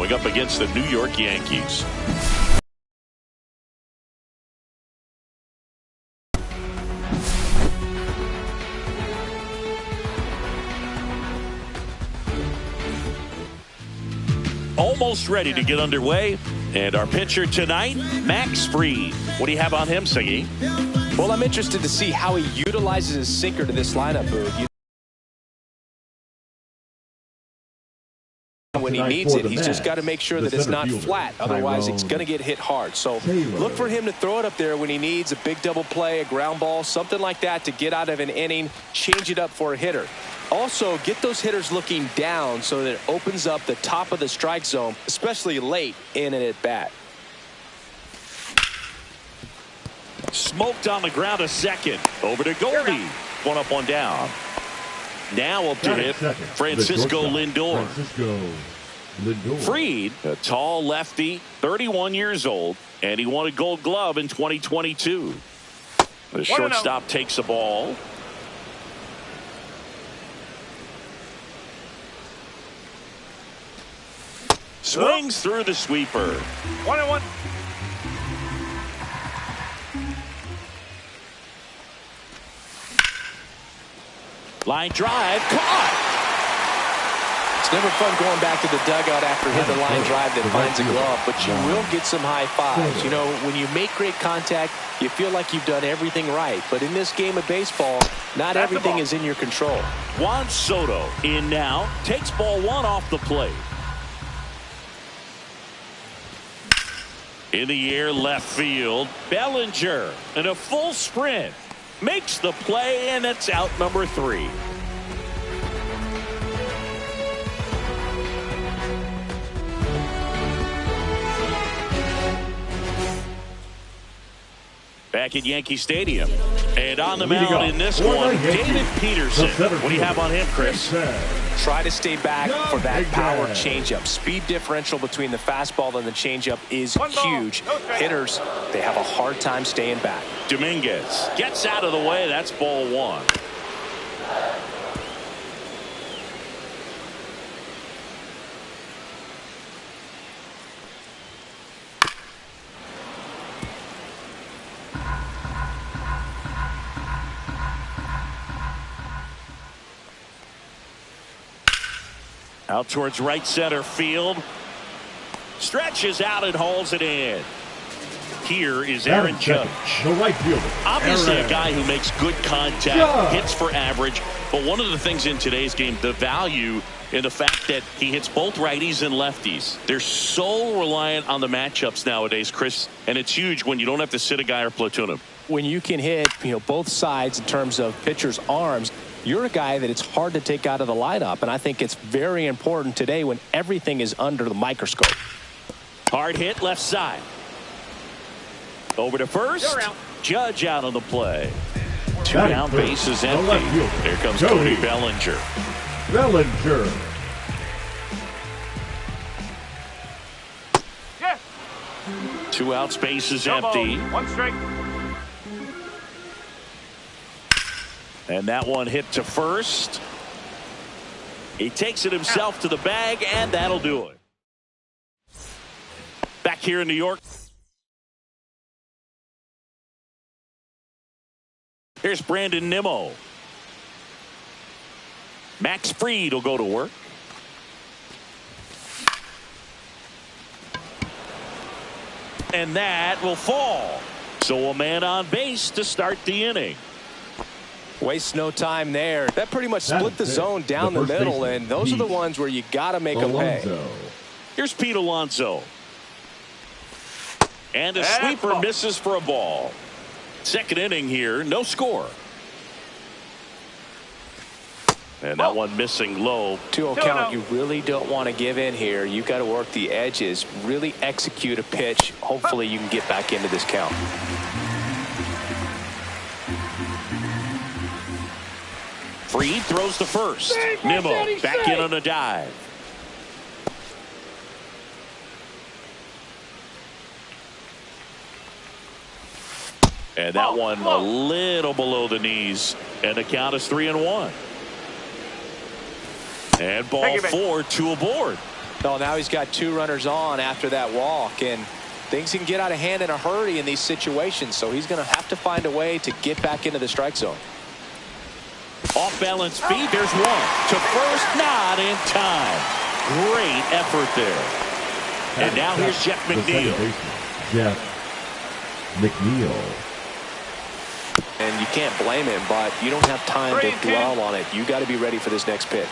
going up against the New York Yankees. Almost ready to get underway. And our pitcher tonight, Max Fried. What do you have on him, Singy? Well, I'm interested to see how he utilizes his sinker to this lineup, Boog. When he needs it, he's just got to make sure that it's not flat. Otherwise, it's going to get hit hard. So look for him to throw it up there when he needs a big double play, a ground ball, something like that to get out of an inning, change it up for a hitter. Also, get those hitters looking down so that it opens up the top of the strike zone, especially late in an at-bat. Smoked on the ground, a second. Over to Goldie. One up, one down. Now up to hit Francisco Lindor. Fried, a tall lefty, 31 years old, and he won a Gold Glove in 2022. The shortstop takes the ball. Swings through the sweeper. 1-1. Line drive, caught. It's never fun going back to the dugout after hitting the line drive that finds a glove, but you will get some high fives. You know, when you make great contact, you feel like you've done everything right. But in this game of baseball, not everything is in your control. Juan Soto in now, takes ball one off the plate. In the air, left field, Bellinger in a full sprint makes the play, and it's out number 3. Back at Yankee Stadium, and on the mound in this one, David Peterson. What do you have on him, Chris? Try to stay back for that power changeup. Speed differential between the fastball and the changeup is huge. Hitters, they have a hard time staying back. Dominguez gets out of the way. That's ball 1. Out towards right center field. Stretches out and hauls it in. Here is Aaron Judge. The right fielder. Obviously a guy who makes good contact, hits for average. But one of the things in today's game, the value in the fact that he hits both righties and lefties. They're so reliant on the matchups nowadays, Chris. And it's huge when you don't have to sit a guy or platoon him. When you can hit, both sides in terms of pitchers' arms, you're a guy that it's hard to take out of the lineup, and I think it's very important today when everything is under the microscope. Hard hit left side. Over to first. Judge out on the play. 2 down, bases empty. Here comes Cody Bellinger. Yes. 2 outs, bases empty. 1 strike. And that one hit to first. He takes it himself to the bag, and that'll do it. Back here in New York. Here's Brandon Nimmo. Max Fried will go to work. And that will fall. So a man on base to start the inning. Waste no time there. That pretty much split the zone down the middle, and those are the ones where you got to make them pay. Here's Pete Alonso. And a sweeper misses for a ball. Second inning here, no score. And that one missing low. 2-0 count. You really don't want to give in here. You got to work the edges, really execute a pitch. Hopefully you can get back into this count. Fried throws to first. Nimmo back in on a dive. And that one a little below the knees. And the count is 3-1. And ball 4, 2 aboard. No, now he's got 2 runners on after that walk, and things can get out of hand in a hurry in these situations, so he's going to have to find a way to get back into the strike zone. Off balance feed. There's one to first, not in time. Great effort there. And now here's Jeff McNeil. Jeff McNeil. And you can't blame him, but you don't have time to dwell on it. You got to be ready for this next pitch.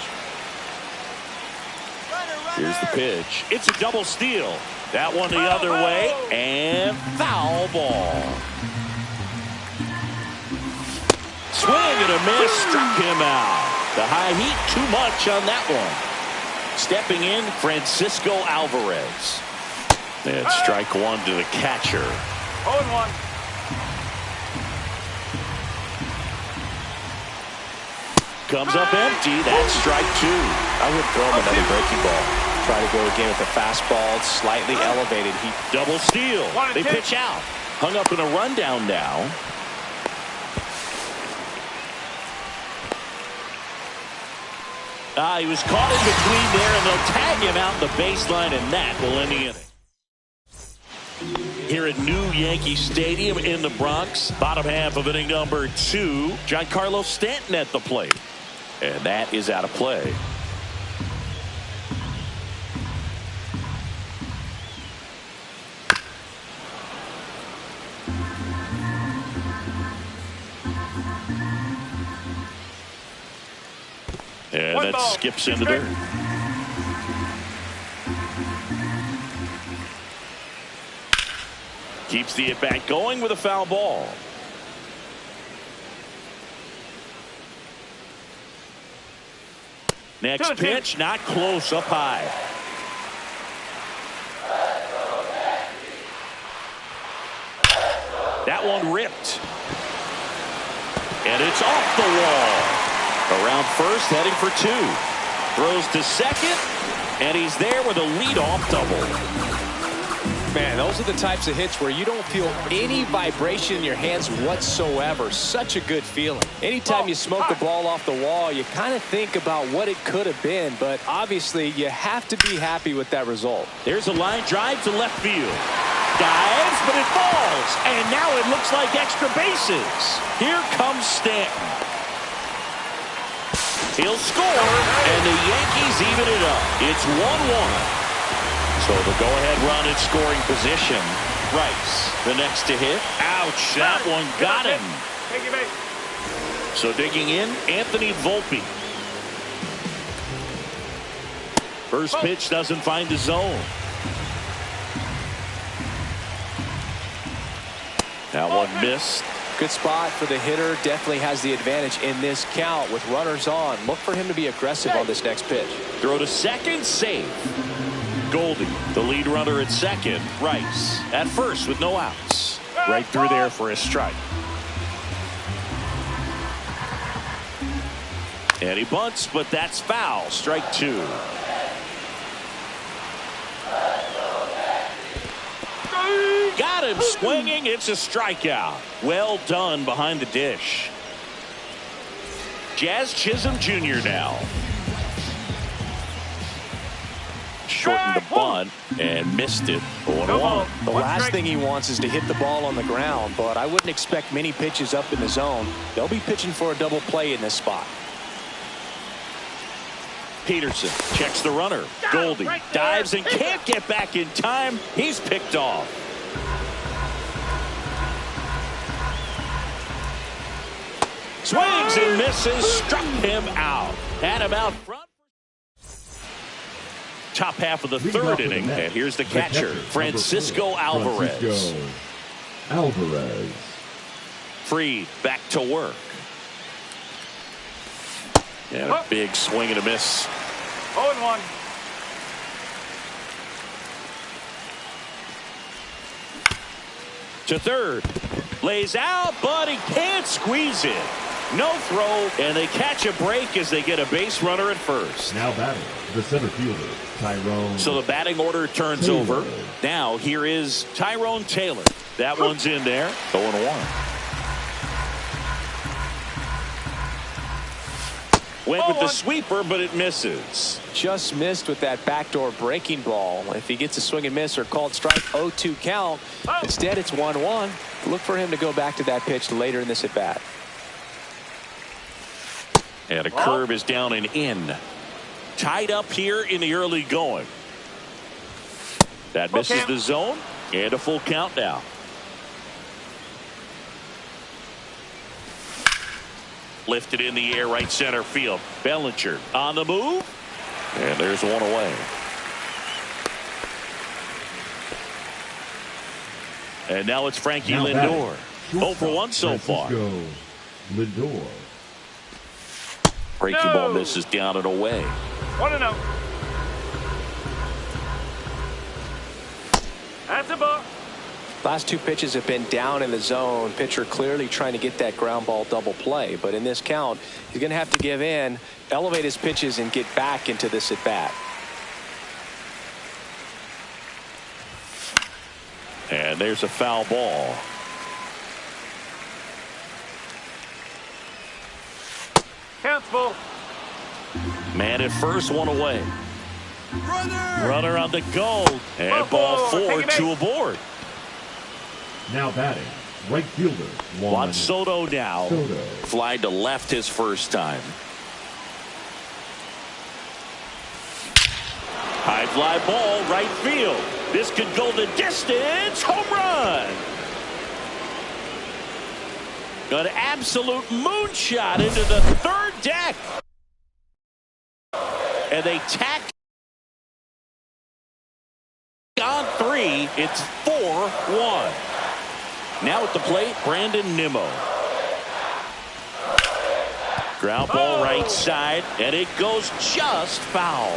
Here's the pitch. It's a double steal. That one the other way, and foul ball. Swing and a miss, struck him out. The high heat, too much on that one. Stepping in, Francisco Alvarez. And strike one to the catcher. 0-1. Comes up empty. That's strike 2. I would throw him another breaking ball. Try to go again with the fastball, slightly elevated. He double steal. They pitch out. Hung up in a rundown now. He was caught in between there, and they'll tag him out the baseline, and that will end the inning. Here at New Yankee Stadium in the Bronx, bottom half of inning number 2. Giancarlo Stanton at the plate. And that is out of play. And that skips into there. Keeps the at-bat going with a foul ball. Next pitch, not close, up high. That one ripped. And it's off the wall. Around first, heading for 2. Throws to second, and he's there with a leadoff double. Man, those are the types of hits where you don't feel any vibration in your hands whatsoever. Such a good feeling. Anytime you smoke the ball off the wall, you kind of think about what it could have been, but obviously you have to be happy with that result. There's a line drive to left field. Dives, but it falls, and now it looks like extra bases. Here comes Stanton. He'll score, and the Yankees even it up. It's 1-1. So the go-ahead run in scoring position. Rice, the next to hit. Ouch, that one got him. So digging in, Anthony Volpe. First pitch doesn't find the zone. That one missed. Good spot for the hitter. Definitely has the advantage in this count with runners on. Look for him to be aggressive on this next pitch. Throw to second, safe. Goldie, the lead runner at second. Rice at first with no outs. Right through there for a strike. And he bunts, but that's foul. Strike 2. Got him swinging. It's a strikeout. Well done behind the dish. Jazz Chisholm Jr. now. Shortened the bunt and missed it. 0-1. The last thing he wants is to hit the ball on the ground, but I wouldn't expect many pitches up in the zone. They'll be pitching for a double play in this spot. Peterson checks the runner. Goldie dives and can't get back in time. He's picked off. Swings and misses. Struck him out. At about front. Top half of the third inning. And here's the catcher, Francisco Alvarez. Freed back to work. And a big swing and a miss. 0-1. To third. Lays out, but he can't squeeze it. No throw, and they catch a break as they get a base runner at first. Now batting, the center fielder, Tyrone. So the batting order turns Taylor. over. Now here is Tyrone Taylor. That one's in there. 0-1. Went with the sweeper, but it misses. Just missed with that backdoor breaking ball. If he gets a swing and miss or called strike, 0-2 count. Instead, it's 1-1. Look for him to go back to that pitch later in this at bat. And a curve is down and in. Tied up here in the early going. That misses the zone, and a full count now. Lifted in the air, right center field. Bellinger on the move, and there's one away. And now it's Frankie Lindor. 0 for 1 so far. Lindor. Breaking ball misses down and away. 1-0. That's a ball. Last two pitches have been down in the zone. Pitcher clearly trying to get that ground ball double play. But in this count, he's going to have to give in, elevate his pitches, and get back into this at bat. And there's a foul ball. Count's full. Man at first, one away. Runner on the go. And ball 4, 2 aboard. Now batting, right fielder, Juan Soto now. Soto. Fly to left his first time. High fly ball, right field. This could go the distance. Home run. An absolute moonshot into the third deck. And they tack on 3. It's 4-1. Now at the plate, Brandon Nimmo. Ground ball right side, and it goes just foul.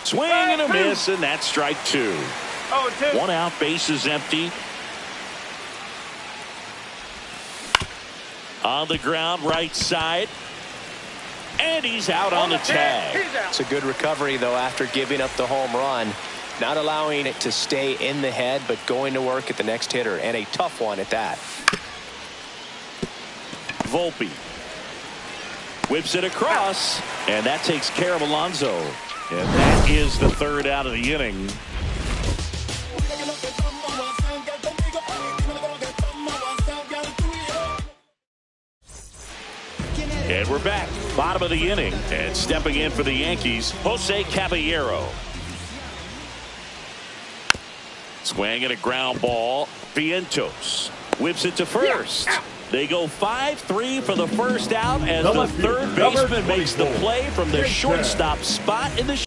Swing and a miss, and that's strike 2. 0-2. 1 out, bases empty. On the ground, right side. And he's out on the tag. It's a good recovery, though, after giving up the home run. Not allowing it to stay in the head, but going to work at the next hitter, and a tough one at that. Volpe whips it across, and that takes care of Alonso. And that is the third out of the inning. And we're back, bottom of the inning, and stepping in for the Yankees, Jose Caballero. Swing and a ground ball. Vientos whips it to first. They go 5-3 for the first out as the third baseman makes the play from the shortstop spot in the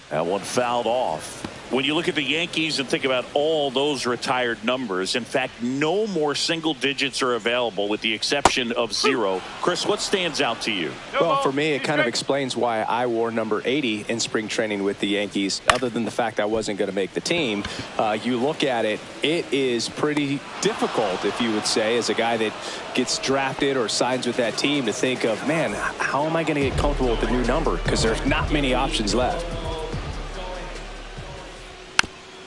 That one fouled off. When you look at the Yankees and think about all those retired numbers, in fact, no more single digits are available with the exception of 0. Chris, what stands out to you? Well, for me, it kind of explains why I wore number 80 in spring training with the Yankees. Other than the fact I wasn't going to make the team, you look at it, it is pretty difficult, if you would say, as a guy that gets drafted or signs with that team, to think of, man, how am I going to get comfortable with the new number? Because there's not many options left.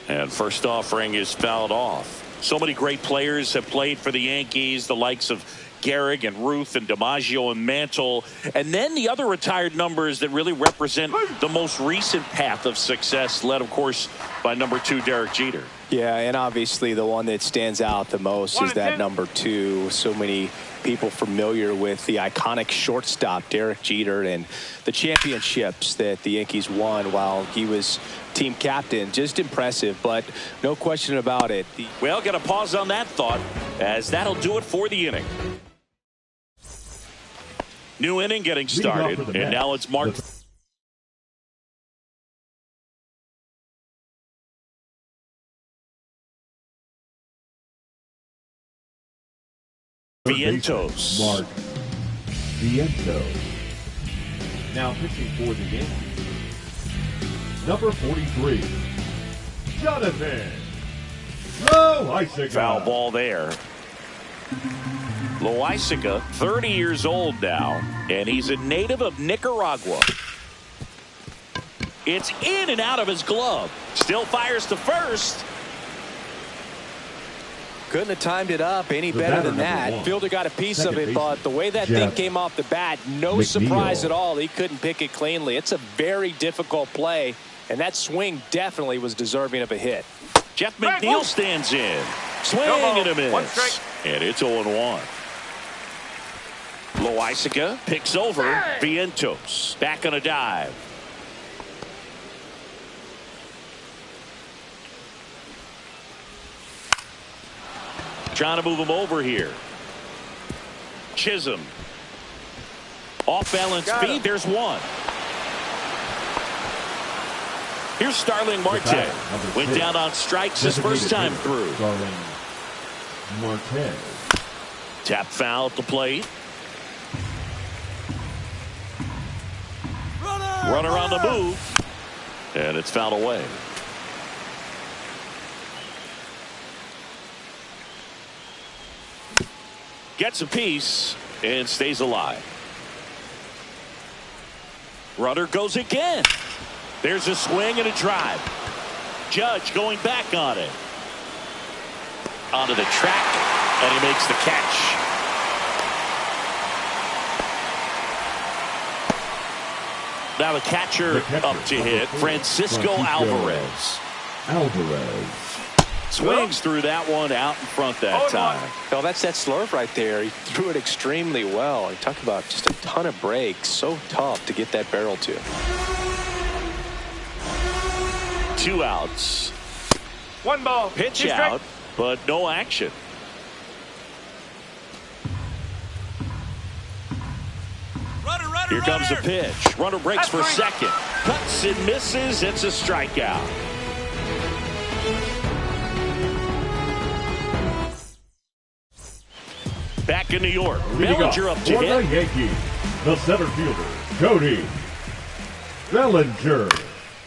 And first offering is fouled off. So many great players have played for the Yankees, the likes of Gehrig and Ruth and DiMaggio and Mantle. And then the other retired numbers that really represent the most recent path of success, led, of course, by number 2, Derek Jeter. Yeah, and obviously the one that stands out the most is that number 2. So many people familiar with the iconic shortstop Derek Jeter and the championships that the Yankees won while he was team captain. Just impressive, but no question about it. Well, got to pause on that thought, as that'll do it for the inning. New inning getting started, and now it's Mark Vientos. Mark Vientos. Now pitching for the Yankees, number 43, Jonathan Loáisiga. Foul ball there. Loaisiga, 30 years old now, and he's a native of Nicaragua. It's in and out of his glove. Still fires to first. Couldn't have timed it up any better than that. Fielder got a piece of it, but the way that thing came off the bat, no surprise at all. He couldn't pick it cleanly. It's a very difficult play, and that swing definitely was deserving of a hit. Jeff McNeil stands in. Swing and a miss. And it's 0-1. Loaisiga picks over Vientos. Back on a dive. Trying to move him over here. Chisholm. Off balance speed. There's one. Here's Starling Marte. Went down on strikes his first time through. Starling Marte. Tap foul at the plate. Runner on the move. And it's fouled away. Gets a piece and stays alive. Runner goes again. There's a swing and a drive. Judge going back on it. Onto the track, and he makes the catch. Now the catcher up to hit, Francisco Alvarez. Swings through that one out in front that time. Oh, that's that slurve right there. He threw it extremely well. You talk about just a ton of breaks. So tough to get that barrel to. 2 outs. 1 ball. Pitch out, but no action. Here comes the pitch. Runner breaks for second. Cuts and misses. It's a strikeout. Back in New York. Bellinger up to hit. The Yankees, the center fielder, Cody Bellinger.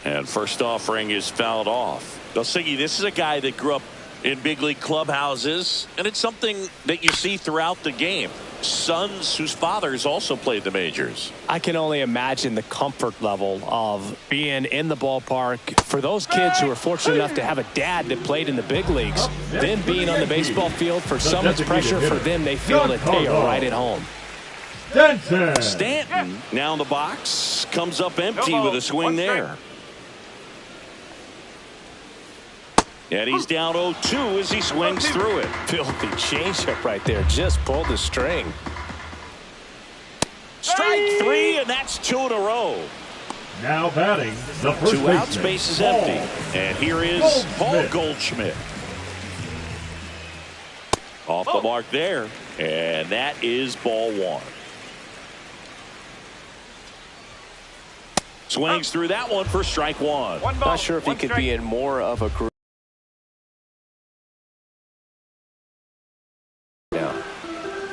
And first offering is fouled off. Siggy, this is a guy that grew up in big league clubhouses, and it's something that you see throughout the game. Sons whose fathers also played the majors. I can only imagine the comfort level of being in the ballpark for those kids who are fortunate enough to have a dad that played in the big leagues. Then being on the baseball field, for some it's pressure, for them they feel that they are right at home. Stanton now in the box, comes up empty with a swing there. And he's down 0-2 as he swings through it. Filthy changeup right there. Just pulled the string. Strike 3, and that's 2 in a row. Now batting, the first 2 outs, base is empty. And here is Paul Goldschmidt. Off the mark there. And that is ball 1. Swings through that one for strike 1. Not sure if he could be in more of a group.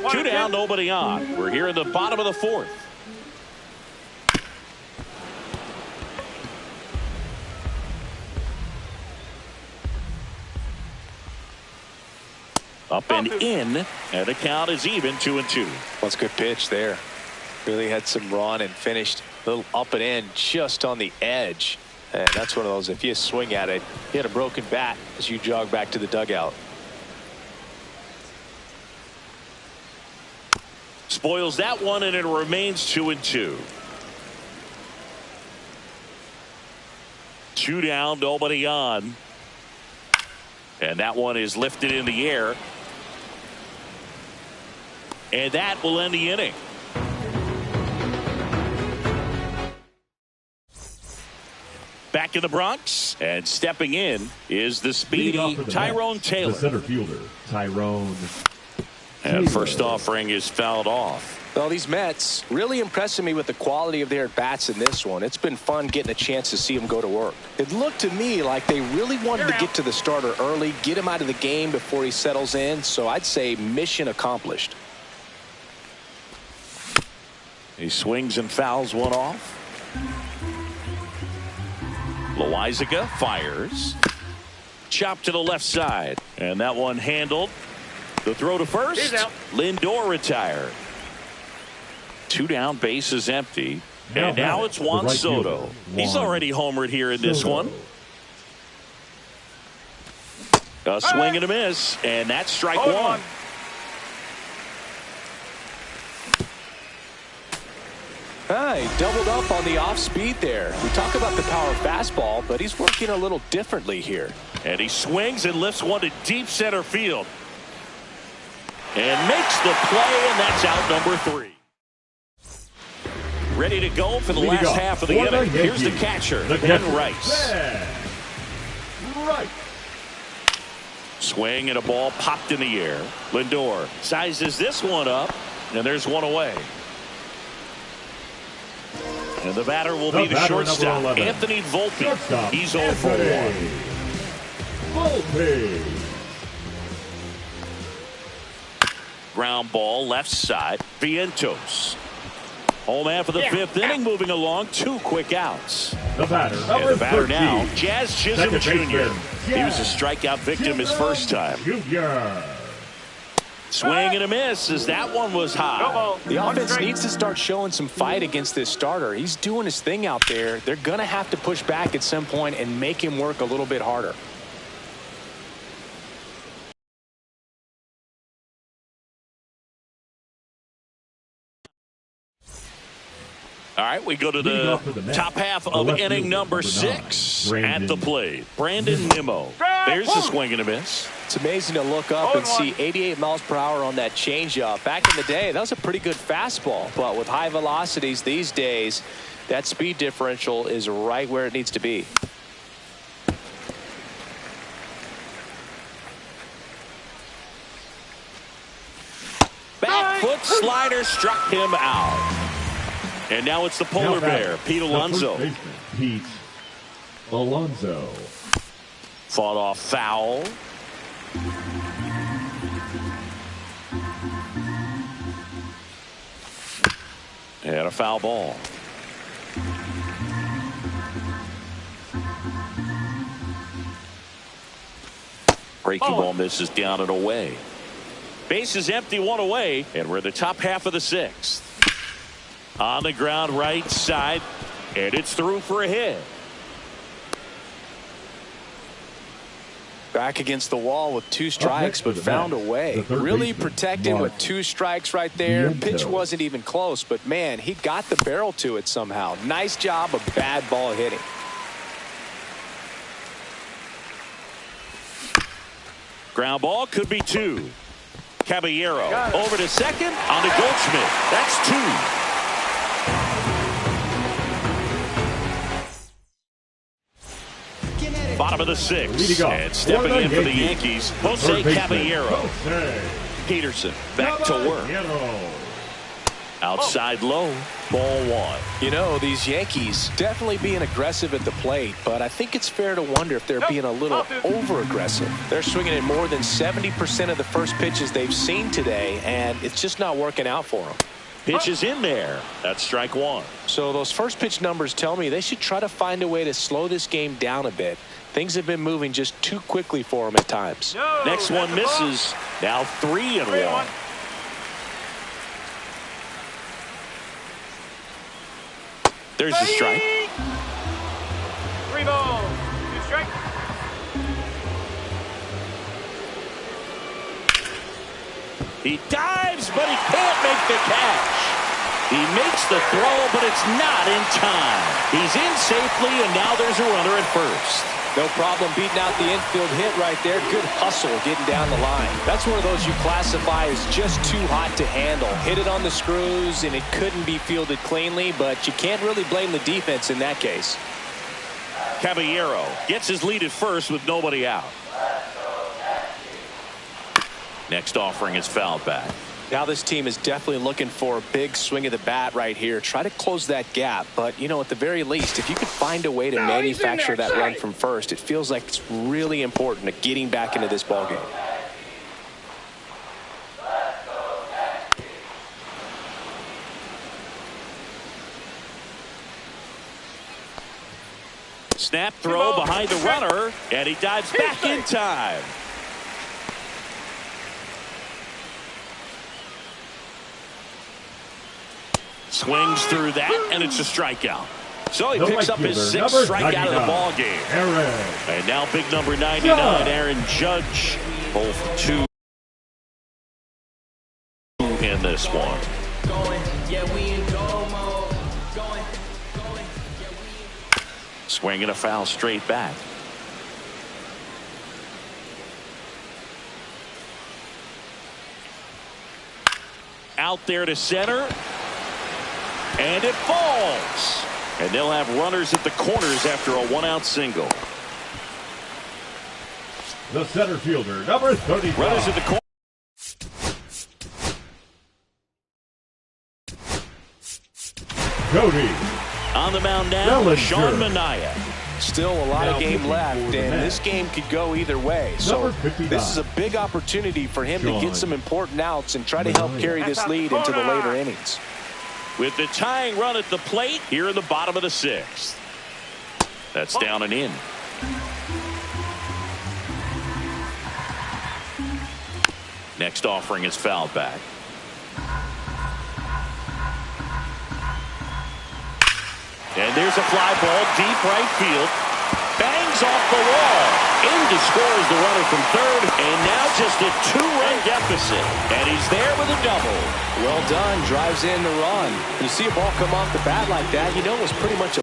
2 down, nobody on. We're here in the bottom of the 4th. Up and in, and the count is even 2-2. Well, it's a good pitch there. Really had some run and finished a little up and in just on the edge. And that's one of those, if you swing at it, you hit a broken bat as you jog back to the dugout. Spoils that one, and it remains 2-2. 2 down, nobody on. And that one is lifted in the air. And that will end the inning. Back in the Bronx, and stepping in is the speedy Tyrone Taylor. The center fielder, Tyrone. And first offering is fouled off. Well, these Mets really impressing me with the quality of their at-bats in this one. It's been fun getting a chance to see them go to work. It looked to me like they really wanted to get to the starter early, get him out of the game before he settles in. So I'd say mission accomplished. He swings and fouls one off. Loaisiga fires. Chop to the left side. And that one handled. The throw to first. He's out. Lindor retired. 2 down, bases empty. And now it's Juan Soto. He's already homered here in this one. A swing and a miss, and that's strike 1. He doubled up on the off speed there. We talk about the power fastball, but he's working a little differently here. And he swings and lifts one to deep center field. And makes the play, and that's out number 3. Ready to go for the last half of the inning. Here's the catcher, Ben Rice. Swing and a ball popped in the air. Lindor sizes this one up, and there's one away. And the batter will be the shortstop, Anthony Volpe. He's 0 for 1. Ground ball left side. Vientos. Home half of the 5th inning, moving along. 2 quick outs. The batter now, Jazz Chisholm Jr. He was a strikeout victim his first time. Swing and a miss as that one was high. The offense needs to start showing some fight against this starter. He's doing his thing out there. They're going to have to push back at some point and make him work a little bit harder. All right, we go to the top half of inning number 6 at the plate. Brandon Nimmo. There's a swing and a miss. It's amazing to look up and see 88 miles per hour on that changeup. Back in the day, that was a pretty good fastball. But with high velocities these days, that speed differential is right where it needs to be. Back foot slider struck him out. And now it's the polar bear, Pete Alonso. Pete Alonso. Fought off foul. And a foul ball. Breaking ball misses down and away. Base is empty, 1 away, and we're in the top half of the 6th. On the ground right side, and it's through for a hit. Back against the wall with 2 strikes, but found a way. Really protecting with 2 strikes right there. Pitch wasn't even close, but man, he got the barrel to it somehow. Nice job of bad ball hitting. Ground ball could be 2. Caballero over to second on to Goldschmidt. That's 2. Bottom of the 6th, and stepping in for the Yankees, Jose Caballero. Peterson back to work. Outside low, ball 1. You know, these Yankees definitely being aggressive at the plate, but I think it's fair to wonder if they're being a little over-aggressive. They're swinging at more than 70% of the first pitches they've seen today, and it's just not working out for them. Pitch is in there. That's strike 1. So those first pitch numbers tell me they should try to find a way to slow this game down a bit. Things have been moving just too quickly for them at times. Next one misses. Now 3-1. There's a strike. 3 balls. 2 strikes. He dives, but he can't make the catch. He makes the throw, but it's not in time. He's in safely, and now there's a runner at first. No problem beating out the infield hit right there. Good hustle getting down the line. That's one of those you classify as just too hot to handle. Hit it on the screws, and it couldn't be fielded cleanly, but you can't really blame the defense in that case. Caballero gets his lead at first with nobody out. Next offering is fouled back. Now this team is definitely looking for a big swing of the bat right here. Try to close that gap. But, you know, at the very least, if you could find a way to manufacture that run from first, it feels like it's really important to getting back into this ballgame. Snap throw behind the runner, and he dives back in time. Swings through that, and it's a strikeout. So he picks up his 6th strikeout of the ball game. And now big number 99, Aaron Judge. Both 2 in this one. Swinging a foul straight back. Out there to center. And it falls. And they'll have runners at the corners after a 1-out single. The center fielder, number 35. Runners at the corner. Cody. On the mound now, Bellinger. Sean Manaea. Still a lot of game left, and this game could go either way. So this is a big opportunity for him to get some important outs and try to help carry this lead into the later innings. With the tying run at the plate here in the bottom of the 6th. That's down and in. Next offering is fouled back. And there's a fly ball deep right field. Bangs off the wall. In to score is the runner from third. And now just a 2-run deficit. And he's there with a double. Well done. Drives in the run. You see a ball come off the bat like that, you know it was pretty much a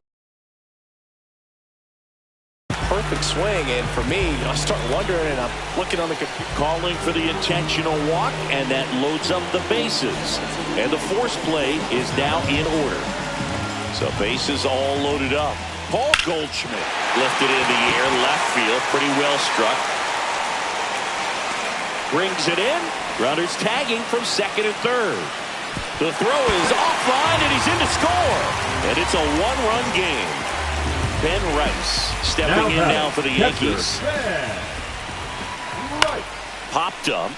perfect swing. And for me, I start wondering, and I'm looking on the computer. Calling for the intentional walk, and that loads up the bases. And the force play is now in order. So bases all loaded up. Paul Goldschmidt lifted in the air, left field, pretty well struck. Brings it in. Runners tagging from second and third. The throw is offline, and he's in to score. And it's a 1-run game. Ben Rice stepping in now for the Yankees. Popped up.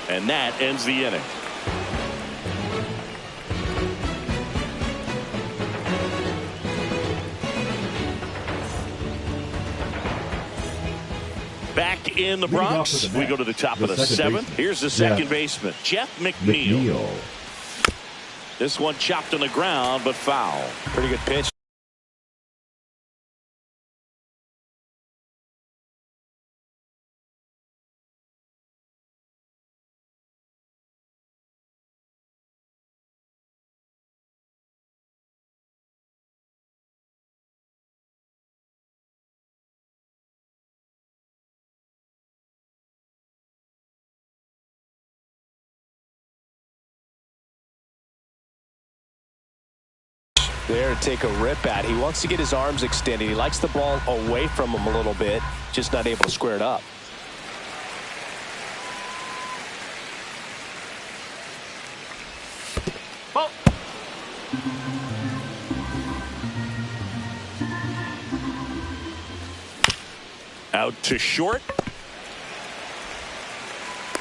And that ends the inning. Back in the Bronx, we go to the top of the 7th. Here's the second baseman, Jeff McNeil. This one chopped on the ground, but foul. Pretty good pitch. There to take a rip at. He wants to get his arms extended. He likes the ball away from him a little bit, just not able to square it up. Ball. Out to short.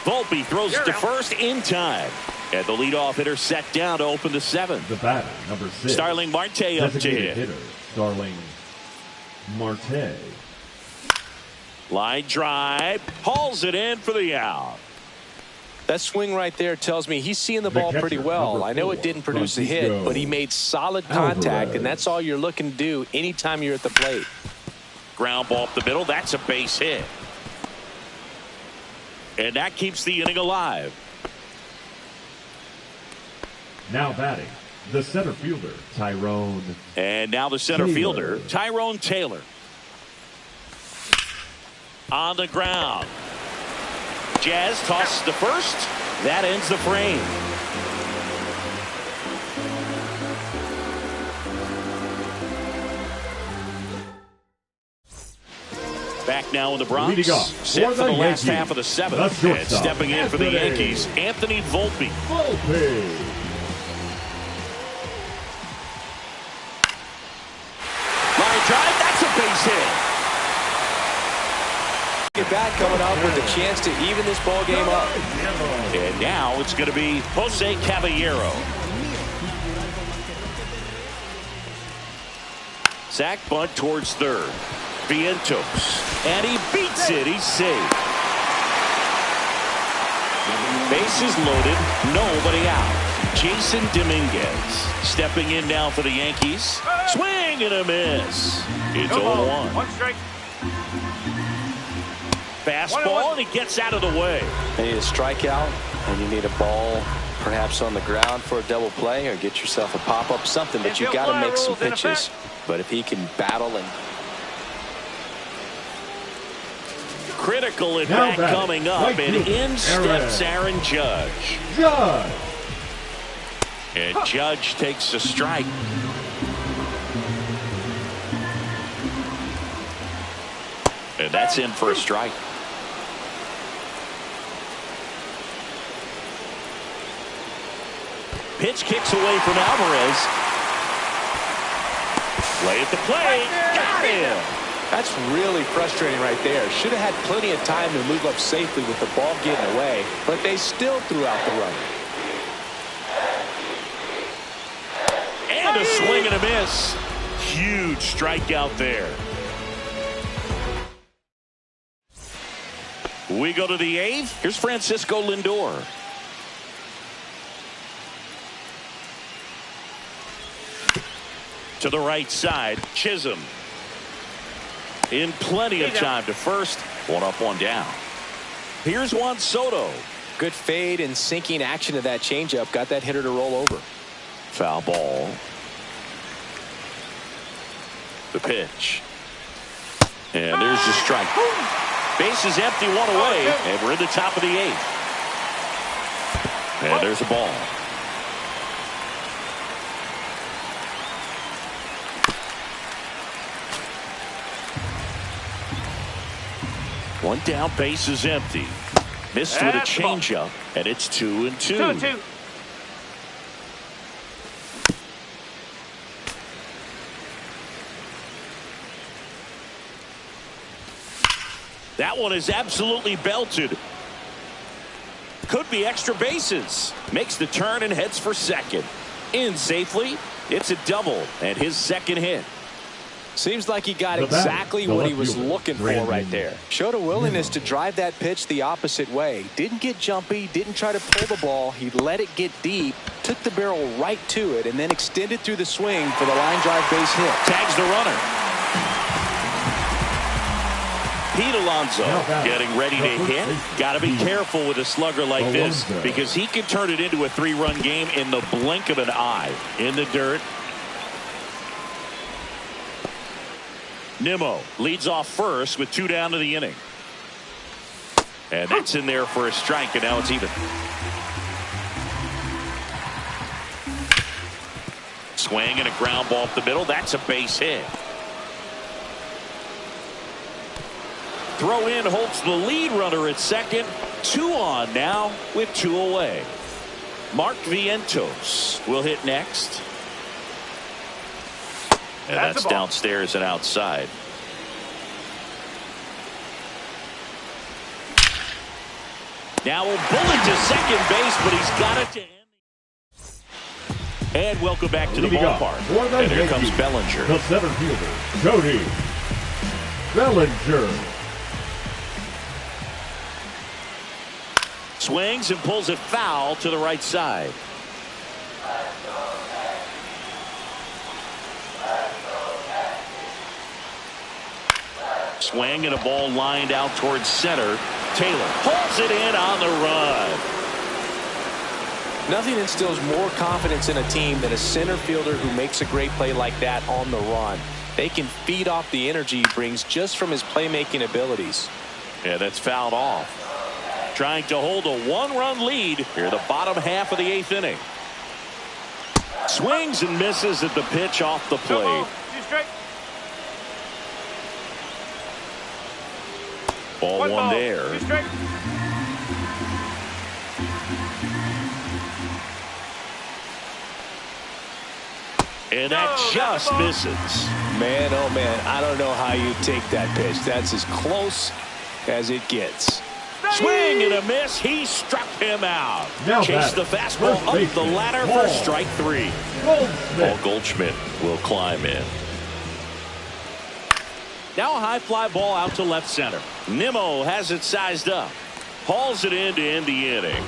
Volpe throws it to first in time. And the leadoff hitter set down to open the 7th. The batter, number 6. Starling Marte up to hit. Hitter, Starling Marte. Line drive. Hauls it in for the out. That swing right there tells me he's seeing the ball pretty well. I know it didn't produce a hit, but he made solid contact, and that's all you're looking to do anytime you're at the plate. Ground ball up the middle. That's a base hit. And that keeps the inning alive. Now batting, the center fielder, Tyrone. And now the center fielder, Tyrone Taylor. On the ground. Jazz tosses to first. That ends the frame. Back now in the Bronx. Set for the last half of the 7th. And stepping in for the Yankees, Anthony Volpe. Line drive, that's a base hit. Get back coming up with a chance to even this ball game up. And now it's going to be Jose Caballero. Sack bunt towards third. Vientos. And he beats it. He's safe. Bases loaded, nobody out. Jason Dominguez stepping in now for the Yankees. Swing and a miss. It's 0-1. One strike. Fastball, and he gets out of the way. You need a strikeout, and you need a ball perhaps on the ground for a double play, or get yourself a pop-up, something, but you got to make some pitches. But if he can battle and critical at bat coming up, and in steps Aaron Judge. And Judge takes a strike. And that's in for a strike. Pitch kicks away from Alvarez. Play at the plate. Got him. that's really frustrating right there. Should have had plenty of time to move up safely with the ball getting away, but they still threw out the runner. And a swing and a miss. Huge strikeout there. We go to the eighth. Here's Francisco Lindor. To the right side, Chisholm. In plenty of time to first. One up, one down. Here's Juan Soto. Good fade and sinking action of that changeup. Got that hitter to roll over. Foul ball. The pitch. And there's the strike. Base is empty, one away, and we're in the top of the eighth. And there's a ball. One down, base is empty. Missed with a changeup, and it's 2-2. 2-2. That one is absolutely belted. Could be extra bases. Makes the turn and heads for second. In safely. It's a double and his second hit. Seems like he got exactly what he was looking for right there. Showed a willingness to drive that pitch the opposite way. Didn't get jumpy, didn't try to pull the ball. He let it get deep, took the barrel right to it, and then extended through the swing for the line drive base hit. Tags the runner. Pete Alonso getting ready to hit. Got to be careful with a slugger like this because he can turn it into a three-run game in the blink of an eye. In the dirt. Nimmo leads off first with 2 down to the inning. And that's in there for a strike, and now it's even. Swing and a ground ball up the middle. That's a base hit. Throw in holds the lead runner at second. 2 on now with 2 away. Mark Vientos will hit next. And that's downstairs and outside. Now a bullet to second base, but he's got it to end. And welcome back to the ballpark. And here comes Bellinger. The center fielder, Cody Bellinger. Swings and pulls it foul to the right side. Swing and a ball lined out towards center. Taylor pulls it in on the run. Nothing instills more confidence in a team than a center fielder who makes a great play like that on the run. They can feed off the energy he brings just from his playmaking abilities. Yeah, that's fouled off. Trying to hold a 1-run lead here the bottom half of the 8th inning. Swings and misses at the pitch off the plate. Ball one there. And that just misses. Man, oh man, I don't know how you take that pitch. That's as close as it gets. Swing and a miss. He struck him out. Chase the fastball up the ladder for strike 3. Paul Goldschmidt will climb in. Now a high fly ball out to left center. Nimmo has it sized up. Hauls it in to end the inning.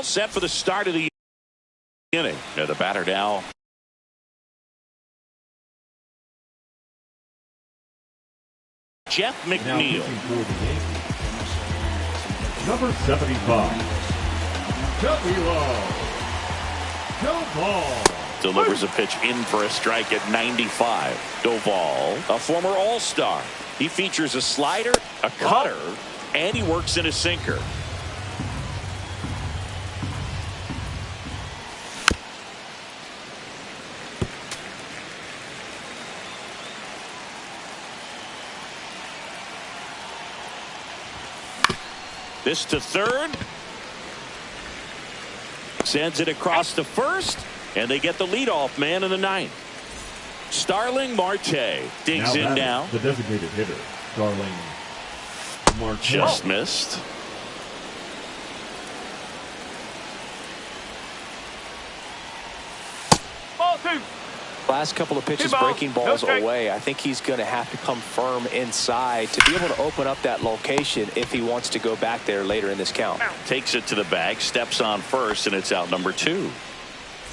all set for the start of the inning. Now the batter now. Jeff McNeil. Number 75. Doval. Delivers a pitch in for a strike at 95. Doval, a former All-Star. He features a slider, a cutter, and he works in a sinker. This to third. Sends it across to first. And they get the leadoff man in the ninth. Starling Marte digs in now. The designated hitter, Starling Marte. Just missed. Ball 2. Last couple of pitches breaking balls away. I think he's going to have to come firm inside to be able to open up that location if he wants to go back there later in this count. Takes it to the bag, steps on first, and it's out number 2.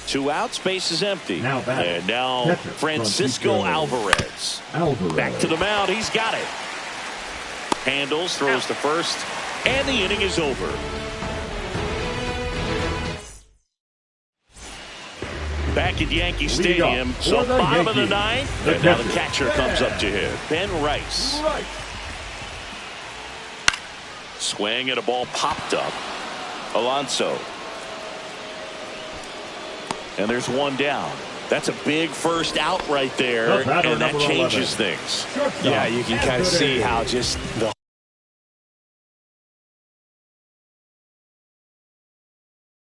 2 outs, base is empty. And now Francisco Alvarez. Back to the mound, he's got it. Handles, throws to first, and the inning is over. Back at Yankee Stadium, so bottom of the ninth, and now the catcher comes up to hit. Ben Rice. Swing and a ball popped up. Alonso. And there's one down. That's a big first out right there, and that changes things. Yeah, you can kind of see how just the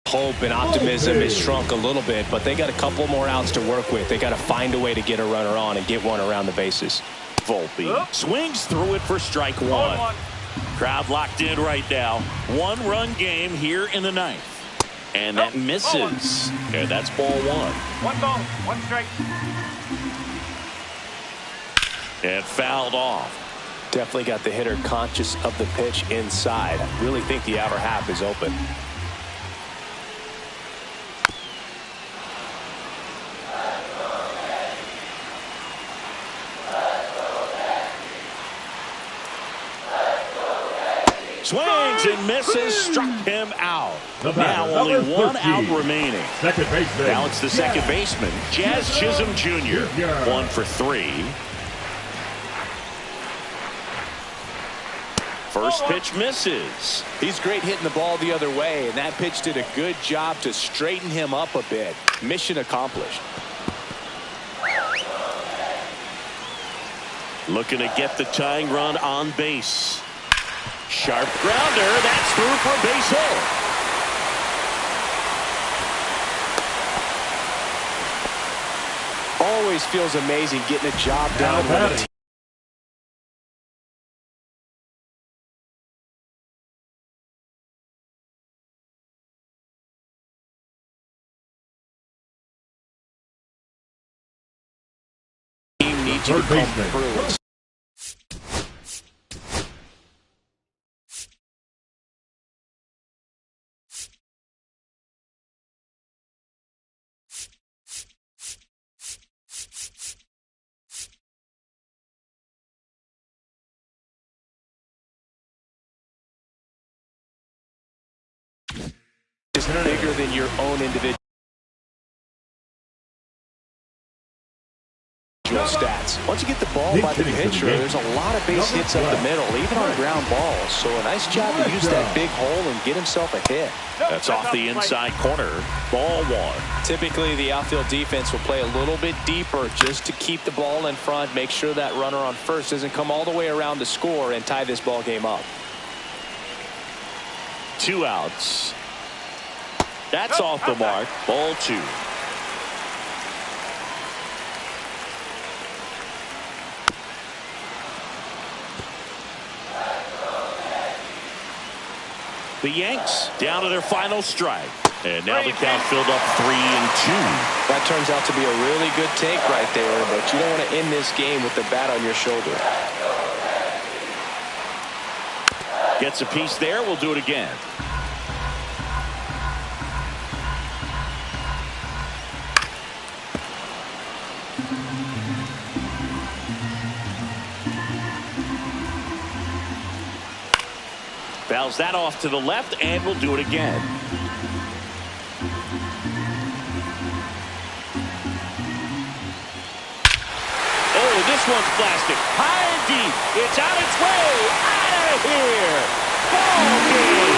hope and optimism is shrunk a little bit, but they got a couple more outs to work with. They got to find a way to get a runner on and get one around the bases. Volpe swings through it for strike 1. Crowd locked in right now. 1-run game here in the ninth. And that misses. And that's ball 1. 1 ball, 1 strike. And fouled off. Definitely got the hitter conscious of the pitch inside. I really think the outer half is open. Swings and misses, struck him out. Now only 1 out remaining. Second baseman. Now it's the second baseman, Jazz Chisholm Jr. 1 for 3. First pitch misses. He's great hitting the ball the other way, and that pitch did a good job to straighten him up a bit. Mission accomplished. Looking to get the tying run on base. Sharp grounder. That's through for a base hit. Always feels amazing getting a job done when the team needs you to come through. Bigger than your own individual stats. Once you get the ball by the pitcher, there's a lot of base hits up the middle, even on ground balls. So a nice job to use that big hole and get himself a hit. That's off the inside corner. Ball 1. Typically, the outfield defense will play a little bit deeper just to keep the ball in front, make sure that runner on first doesn't come all the way around to score and tie this ball game up. 2 outs. That's off the mark. Ball 2. The Yanks down to their final strike. And now the count filled up 3-2. That turns out to be a really good take right there, but you don't want to end this game with the bat on your shoulder. Gets a piece there. We'll do it again. Fouls that off to the left and will do it again. Oh, this one's blasted. High and deep. It's on its way. Out of here. Ball game.